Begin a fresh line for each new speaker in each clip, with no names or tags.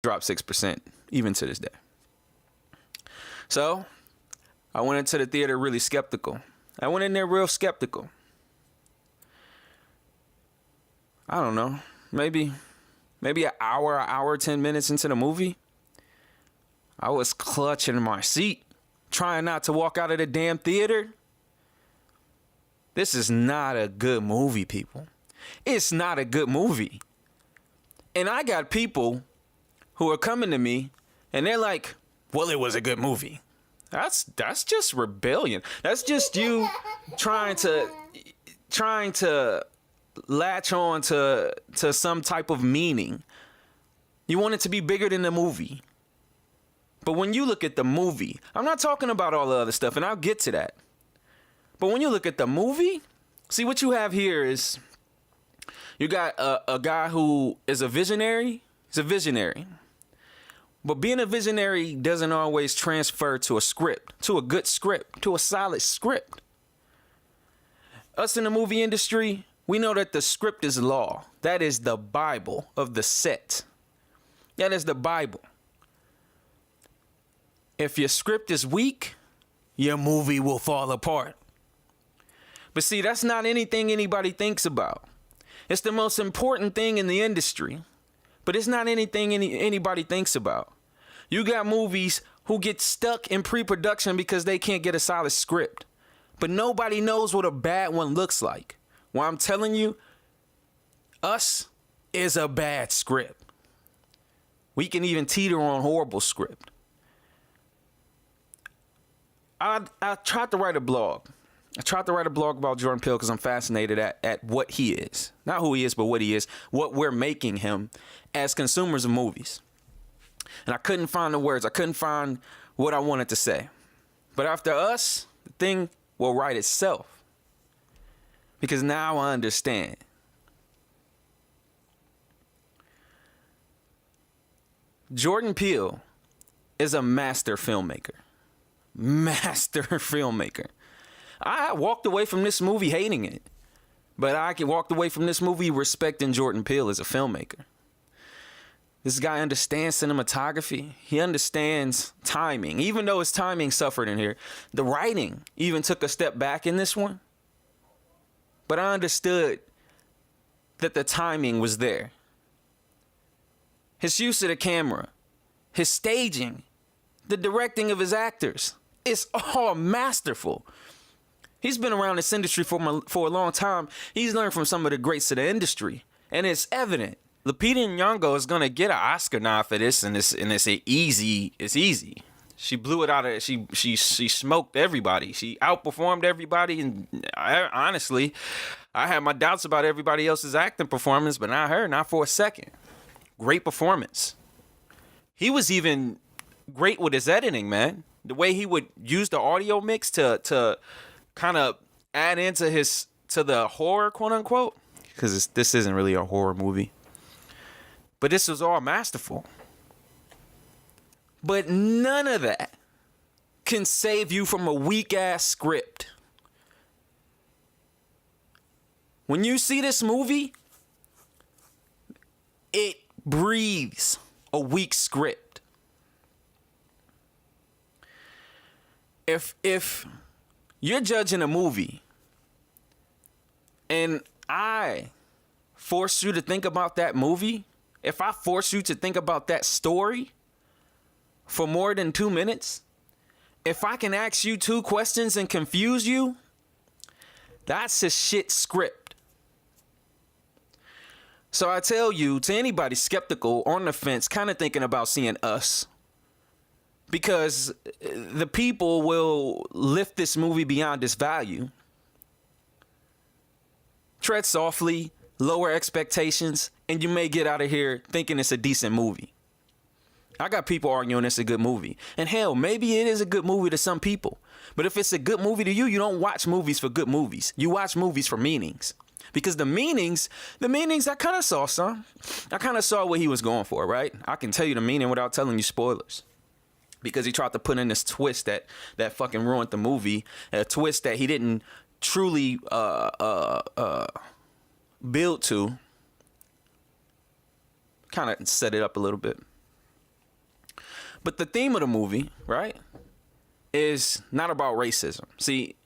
dropped 6% even to this day. So I went into the theater really skeptical. I went in there real skeptical. I don't know, maybe an hour, 10 minutes into the movie, I was clutching my seat, trying not to walk out of the damn theater. This is not a good movie, people. It's not a good movie. And I got people who are coming to me and they're like, well, it was a good movie. That's just rebellion. That's just you trying to latch on to some type of meaning. You want it to be bigger than the movie. But when you look at the movie, I'm not talking about all the other stuff, and I'll get to that. But when you look at the movie, see what you have here is you got a guy who is a visionary. He's a visionary. But being a visionary doesn't always transfer to a script, to a good script, to a solid script. Us in the movie industry, we know that the script is law. That is the Bible of the set. That is the Bible. If your script is weak, your movie will fall apart. But see, that's not anything anybody thinks about. It's the most important thing in the industry, but it's not anything anybody thinks about. You got movies who get stuck in pre-production because they can't get a solid script, but nobody knows what a bad one looks like. Well, I'm telling you, Us is a bad script. We can even teeter on horrible script. I tried to write a blog. I tried to write a blog about Jordan Peele because I'm fascinated at what he is. Not who he is, but what he is. What we're making him as consumers of movies. And I couldn't find the words. I couldn't find what I wanted to say. But after Us, the thing will write itself. Because now I understand. Jordan Peele is a master filmmaker. Master filmmaker. I walked away from this movie hating it, but I walked away from this movie respecting Jordan Peele as a filmmaker. This guy understands cinematography. He understands timing. Even though his timing suffered in here, the writing even took a step back in this one. But I understood that the timing was there. His use of the camera, his staging, the directing of his actors. It's all masterful. He's been around this industry for a long time. He's learned from some of the greats of the industry. And it's evident. Lupita Nyong'o is going to get an Oscar nod for this, and it's easy. It's easy. She blew it out of she smoked everybody. She outperformed everybody, and honestly, I had my doubts about everybody else's acting performance, but not her, not for a second. Great performance. He was even great with his editing, man. The way he would use the audio mix to kind of add into the horror, quote unquote, because this isn't really a horror movie. But this was all masterful. But none of that can save you from a weak-ass script. When you see this movie, it breathes a weak script. If you're judging a movie and I force you to think about that movie, if I force you to think about that story for more than 2 minutes, if I can ask you 2 questions and confuse you, that's a shit script. So I tell you, to anybody skeptical, on the fence, kind of thinking about seeing Us, because the people will lift this movie beyond its value. Tread softly, lower expectations, and you may get out of here thinking it's a decent movie. I got people arguing it's a good movie. And hell, maybe it is a good movie to some people. But if it's a good movie to you, you don't watch movies for good movies. You watch movies for meanings. Because the meanings, I kind of saw some. I kind of saw what he was going for, right? I can tell you the meaning without telling you spoilers. Because he tried to put in this twist that fucking ruined the movie. A twist that he didn't truly build to. Kind of set it up a little bit. But the theme of the movie, right, is not about racism. See,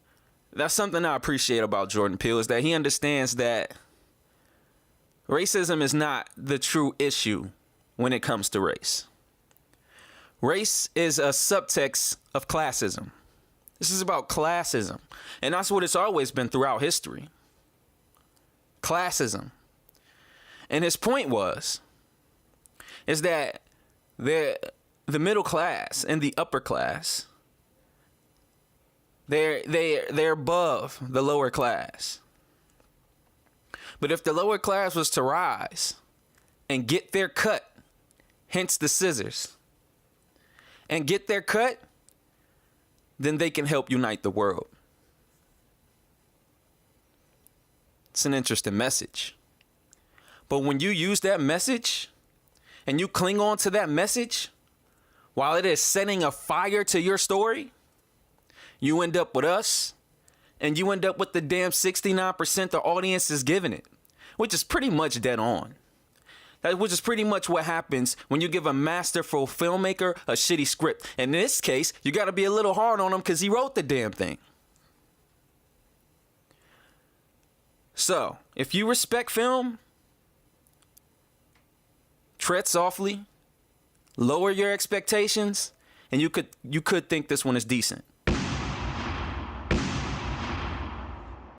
that's something I appreciate about Jordan Peele, is that he understands that racism is not the true issue when it comes to race. Race is a subtext of classism. This is about classism. And that's what it's always been throughout history. Classism. And his point is that the middle class and the upper class, they're above the lower class. But if the lower class was to rise and get their cut, hence the scissors, and get their cut, then they can help unite the world. It's an interesting message. But when you use that message and you cling on to that message while it is setting a fire to your story, you end up with us, and you end up with the damn 69% the audience is giving it, which is pretty much dead on. Which is pretty much what happens when you give a masterful filmmaker a shitty script. In this case, you got to be a little hard on him because he wrote the damn thing. So, if you respect film, tread softly, lower your expectations, and you could think this one is decent.